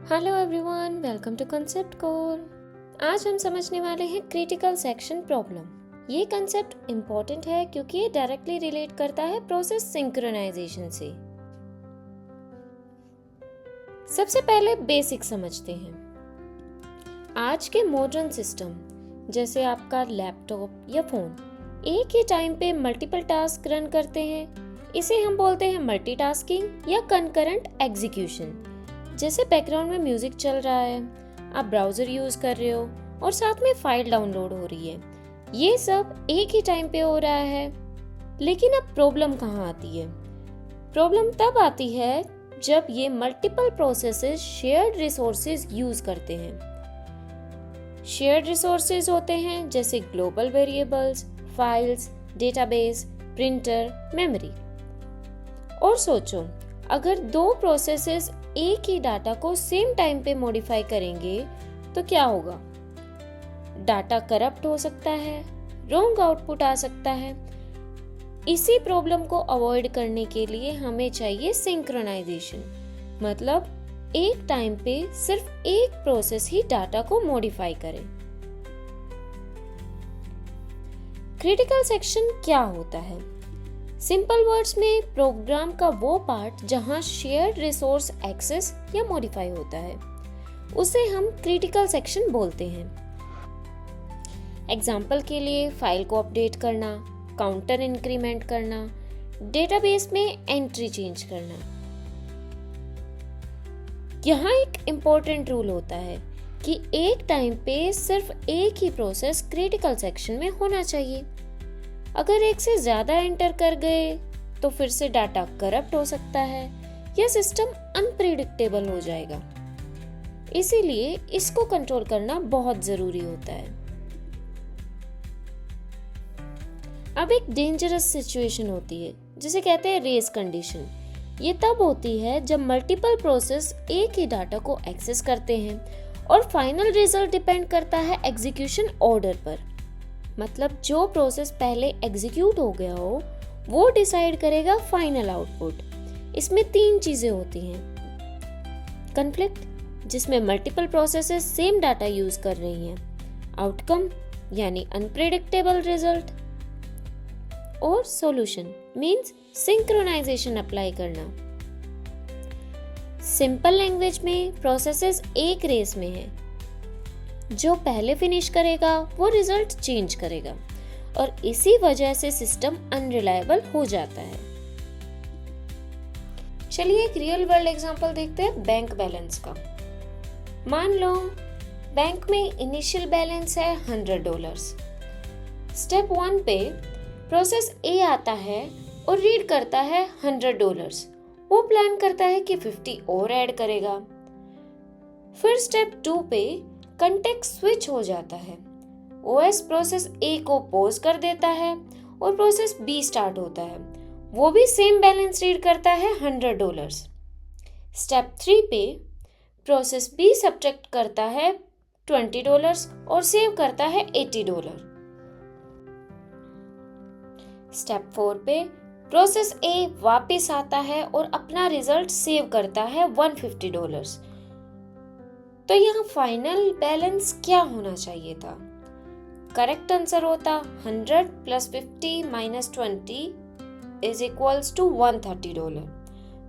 Hello everyone, welcome to concept core. आज हम समझने वाले हैं क्रिटिकल सेक्शन प्रॉब्लम। ये कंसेप्ट इम्पोर्टेंट है क्योंकि ये डायरेक्टली रिलेट करता है प्रोसेस सिंक्रोनाइजेशन से। सबसे पहले बेसिक समझते हैं। आज के मॉडर्न सिस्टम जैसे आपका लैपटॉप या फोन एक ही टाइम पे मल्टीपल टास्क रन करते हैं। इसे हम बोलते हैं मल्टीटास्किंग या कंकरेंट एग्जीक्यूशन। जैसे बैकग्राउंड में म्यूजिक चल रहा है, आप ब्राउजर यूज कर रहे हो और साथ में फाइल डाउनलोड हो रही है। ये सब एक ही टाइम पे हो रहा है। लेकिन अब प्रॉब्लम कहाँ आती है? प्रॉब्लम तब आती है जब ये multiple processes shared resources use करते हैं। शेयर्ड रिसोर्सेज होते हैं जैसे global variables, files, database, printer, memory. और सोचो, अगर दो प्रोसेसेस एक ही डाटा को सेम टाइम पे मॉडिफाई करेंगे तो क्या होगा? डाटा करप्ट हो सकता है, रॉन्ग आउटपुट आ सकता है। इसी प्रॉब्लम को अवॉइड करने के लिए हमें चाहिए सिंक्रोनाइजेशन, मतलब एक टाइम पे सिर्फ एक प्रोसेस ही डाटा को मॉडिफाई करे। क्रिटिकल सेक्शन क्या होता है? सिंपल वर्ड्स में प्रोग्राम का वो पार्ट जहां शेयर्ड रिसोर्स एक्सेस या मॉडिफाई होता है, उसे हम क्रिटिकल सेक्शन बोलते हैं। एग्जाम्पल के लिए फाइल को अपडेट करना, काउंटर इंक्रीमेंट करना, डेटाबेस में एंट्री चेंज करना। यहाँ एक इम्पोर्टेंट रूल होता है कि एक टाइम पे सिर्फ एक ही प्रोसेस क्रिटिकल सेक्शन में होना चाहिए। अगर एक से ज्यादा एंटर कर गए तो फिर से डाटा करप्ट हो सकता है या सिस्टम अनप्रेडिक्टेबल हो जाएगा। इसीलिए इसको कंट्रोल करना बहुत जरूरी होता है। अब एक डेंजरस सिचुएशन होती है जिसे कहते हैं रेस कंडीशन। ये तब होती है जब मल्टीपल प्रोसेस एक ही डाटा को एक्सेस करते हैं और फाइनल रिजल्ट डिपेंड करता है एग्जीक्यूशन ऑर्डर पर। मतलब जो प्रोसेस पहले एग्जीक्यूट हो गया हो वो डिसाइड करेगा फाइनल आउटपुट। इसमें तीन चीजें होती हैं: कॉन्फ्लिक्ट, जिसमें multiple processes same data use कर रही हैं; आउटकम यानी अनप्रेडिक्टेबल रिजल्ट; और सॉल्यूशन मींस सिंक्रोनाइजेशन अप्लाई करना। सिंपल लैंग्वेज में प्रोसेसेस एक रेस में है। जो पहले फिनिश करेगा वो रिजल्ट चेंज करेगा और इसी वजह से सिस्टम अनरिलायबल हो जाता है। चलिए एक रियल वर्ल्ड एग्जांपल देखते हैं बैंक बैलेंस का। मान लो बैंक में इनिशियल बैलेंस है $100। स्टेप 1 पे प्रोसेस ए आता है और रीड करता है $100। वो प्लान करता है कि 50 और ऐड करेगा। फिर स्टेप 2 पे कंटेक्स्ट स्विच हो जाता है। ओएस प्रोसेस ए को पॉज कर देता है और प्रोसेस बी स्टार्ट होता है। वो भी सेम बैलेंस रीड करता है $100। स्टेप 3 पे प्रोसेस बी सब्ट्रैक्ट करता है $20 और सेव करता है $80। स्टेप 4 पे प्रोसेस ए वापस आता है और अपना रिजल्ट सेव करता है $150। तो यहाँ फाइनल बैलेंस क्या होना चाहिए था? करेक्ट आंसर होता 100 + 50 - 20 = $130।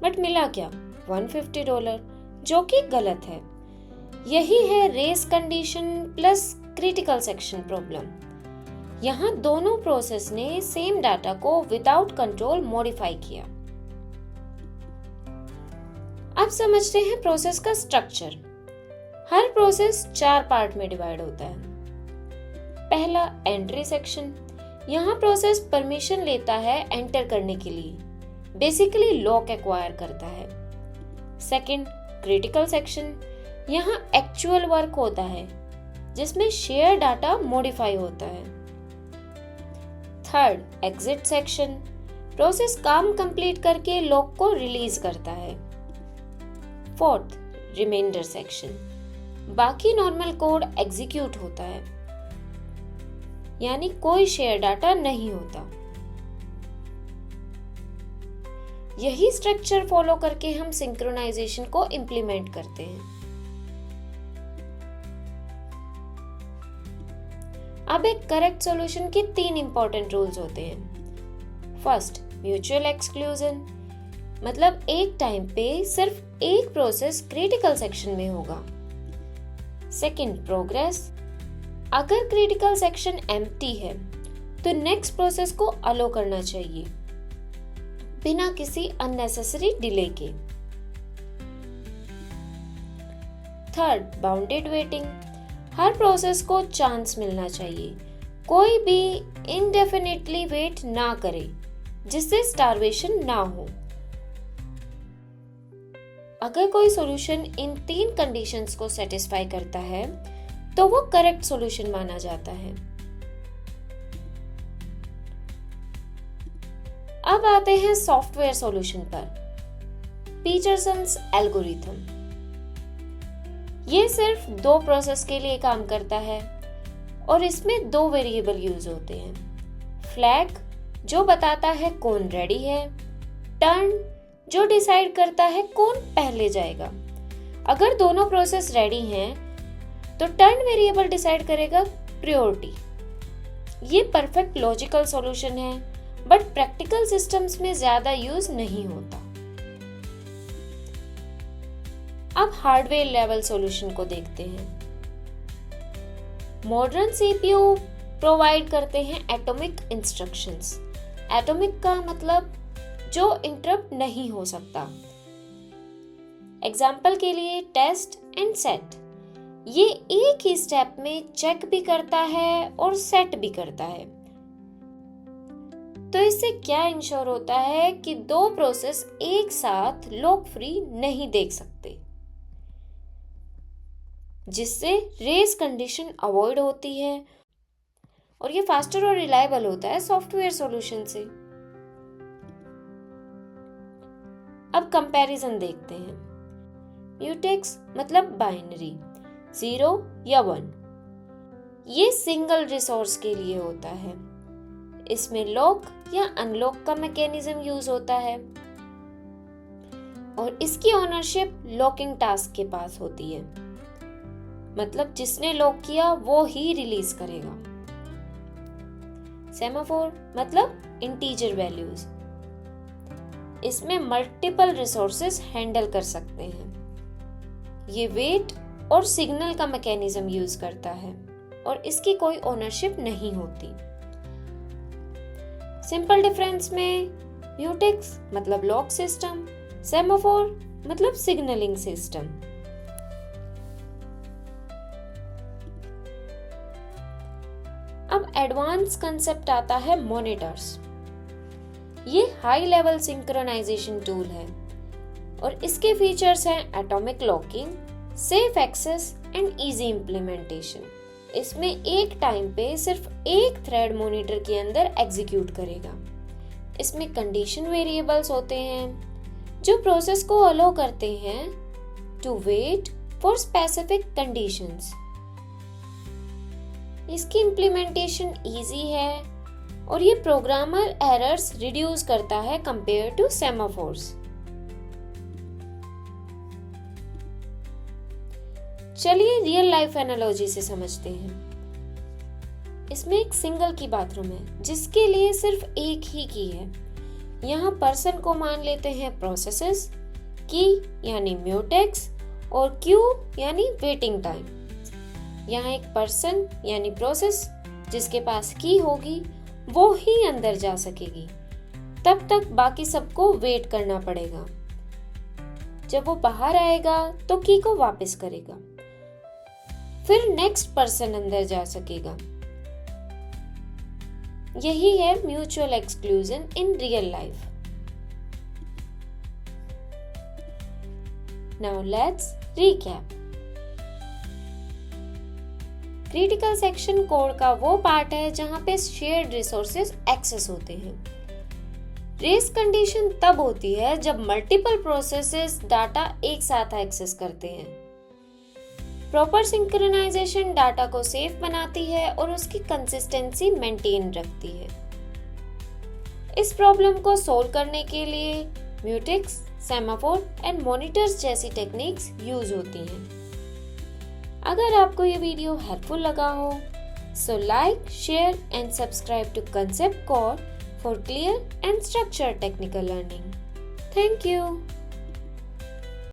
बट मिला क्या? $150, जो कि गलत है। यही है race condition plus critical section problem. यहाँ दोनों प्रोसेस ने सेम डाटा को विदाउट कंट्रोल मॉडिफाई किया। अब समझते हैं प्रोसेस का स्ट्रक्चर। हर प्रोसेस 4 पार्ट में डिवाइड होता है। पहला एंट्री सेक्शन, यहाँ प्रोसेस परमिशन लेता है एंटर करने के लिए, बेसिकली लॉक एक्वायर करता है। सेकंड क्रिटिकल सेक्शन, यहाँ एक्चुअल वर्क होता है जिसमें शेयर डाटा मॉडिफाई होता है। थर्ड एग्जिट सेक्शन, प्रोसेस काम कंप्लीट करके लॉक को रिलीज करता है। फोर्थ रिमाइंडर सेक्शन, बाकी नॉर्मल कोड एग्जीक्यूट होता है, यानी कोई शेयर डाटा नहीं होता। यही स्ट्रक्चर फॉलो करके हम सिंक्रोनाइजेशन को इम्प्लीमेंट करते हैं। अब एक करेक्ट सॉल्यूशन के 3 इंपॉर्टेंट रूल्स होते हैं। फर्स्ट, म्यूचुअल एक्सक्लूजन, मतलब एक टाइम पे सिर्फ एक प्रोसेस क्रिटिकल सेक्शन में होगा। सेकंड, प्रोग्रेस, अगर क्रिटिकल सेक्शन एम्प्टी है तो नेक्स्ट प्रोसेस को अलो करना चाहिए बिना किसी अननेसेसरी डिले के। थर्ड, बाउंडेड वेटिंग, हर प्रोसेस को चांस मिलना चाहिए, कोई भी इनडेफिनिटली वेट ना करे जिससे स्टारवेशन ना हो। अगर कोई सॉल्यूशन इन 3 कंडीशंस को सेटिस्फाई करता है तो वो करेक्ट सॉल्यूशन माना जाता है। अब आते हैं सॉफ्टवेयर सॉल्यूशन पर। पीटरसन्स एल्गोरिथम, ये सिर्फ 2 प्रोसेस के लिए काम करता है और इसमें 2 वेरिएबल यूज होते हैं। फ्लैग, जो बताता है कौन रेडी है, टर्न, जो डिसाइड करता है कौन पहले जाएगा। अगर दोनों प्रोसेस रेडी हैं तो टर्न वेरिएबल डिसाइड करेगा प्रायोरिटी। ये परफेक्ट लॉजिकल सॉल्यूशन है बट प्रैक्टिकल सिस्टम्स में ज्यादा यूज नहीं होता। अब हार्डवेयर लेवल सॉल्यूशन को देखते हैं। मॉडर्न सीपीयू प्रोवाइड करते हैं एटॉमिक इंस्ट्रक्शंस। एटॉमिक का मतलब जो इंटरप्ट नहीं हो सकता। एग्जाम्पल के लिए टेस्ट एंड सेट, ये एक ही स्टेप में चेक भी करता है और सेट भी करता है। तो इससे क्या इंश्योर होता है कि 2 प्रोसेस एक साथ लॉक फ्री नहीं देख सकते, जिससे रेस कंडीशन अवॉइड होती है और ये फास्टर और रिलायबल होता है सॉफ्टवेयर सॉल्यूशन से। अब कंपैरिजन देखते हैं। म्यूटेक्स मतलब बाइनरी, 0 या 1, ये सिंगल रिसोर्स के लिए होता है। इसमें लॉक या अनलॉक का मैकेनिज्म यूज होता है और इसकी ओनरशिप लॉकिंग टास्क के पास होती है, मतलब जिसने लॉक किया वो ही रिलीज करेगा। सेमाफोर मतलब इंटीजर वैल्यूज, इसमें मल्टीपल रिसोर्सेज हैंडल कर सकते हैं। ये वेट और सिग्नल का मैकेनिज्म यूज करता है और इसकी कोई ओनरशिप नहीं होती। सिंपल डिफरेंस में म्यूटेक्स मतलब लॉक सिस्टम, सेमाफोर मतलब सिग्नलिंग सिस्टम। अब एडवांस कंसेप्ट आता है मॉनिटर्स। ये हाई लेवल सिंक्रोनाइजेशन टूल है और इसके फीचर्स हैं atomic locking, safe access and easy implementation. इसमें एक टाइम पे सिर्फ एक थ्रेड मॉनिटर के अंदर एग्जीक्यूट करेगा। इसमें कंडीशन वेरिएबल्स होते हैं जो प्रोसेस को अलो करते हैं to wait for specific conditions. इसकी इम्प्लीमेंटेशन इजी है और ये प्रोग्रामर एरर्स रिड्यूस करता है कंपेयर टू सेमाफोर्स। चलिए रियल लाइफ एनालॉजी से समझते हैं। इसमें एक सिंगल की बाथरूम है जिसके लिए सिर्फ एक ही की है। यहाँ पर्सन को मान लेते हैं प्रोसेसेस, की यानी म्यूटेक्स और क्यू यानी वेटिंग टाइम। यहाँ एक पर्सन यानी प्रोसेस जिसके पास की होगी वो ही अंदर जा सकेगी, तब तक बाकी सबको वेट करना पड़ेगा। जब वो बाहर आएगा तो की को वापस करेगा, फिर नेक्स्ट पर्सन अंदर जा सकेगा। यही है mutual exclusion in real life. Now let's recap. Critical section code का वो पार्ट है जहां पे शेयर्ड रिसोर्सेज एक्सेस होते हैं। रेस कंडीशन तब होती है जब मल्टीपल प्रोसेसेस डाटा एक साथ एक्सेस करते हैं। प्रॉपर सिंक्रोनाइजेशन डाटा को सेफ बनाती है और उसकी कंसिस्टेंसी मेंटेन रखती है। इस प्रॉब्लम को सोल्व करने के लिए म्यूटेक्स, सेमाफोर एंड मॉनिटर्स जैसी टेक्निक्स यूज होती हैं। अगर आपको ये वीडियो हेल्पफुल लगा हो So like, share and subscribe to Concept Core for clear and structured technical learning. Thank you.